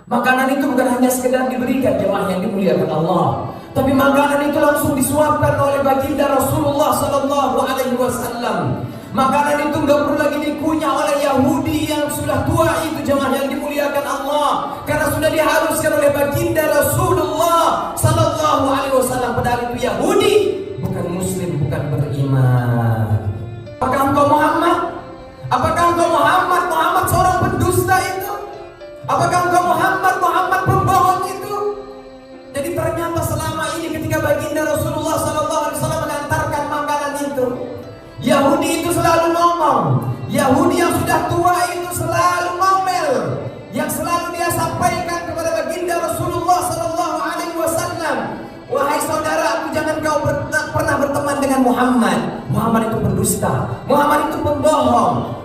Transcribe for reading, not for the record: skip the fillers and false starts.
Makanan itu bukan hanya sekedar diberikan jemaah yang dimuliakan Allah, tapi makanan itu langsung disuapkan oleh baginda Rasulullah sallallahu alaihi wasallam. Makanan itu nggak perlu lagi dikunyah oleh Yahudi yang sudah tua itu jemaah yang dimuliakan Allah, karena sudah diharuskan oleh baginda Rasulullah sallallahu alaihi wasallam. Padahal itu Yahudi, bukan Muslim, bukan beriman. Apakah engkau Muhammad? Apakah engkau Muhammad? Muhammad seorang pendusta itu? Apakah engkau Muhammad? Muhammad pembohong itu? Jadi ternyata selama ini ketika baginda Rasulullah SAW mengantarkan makanan itu, Yahudi itu selalu ngomong. Yahudi yang sudah tua itu selalu ngomel. Yang selalu dia sampaikan kepada baginda Rasulullah SAW, wahai saudaraku, jangan kau pernah berteman dengan Muhammad. Muhammad itu pendusta, Muhammad itu pembohong.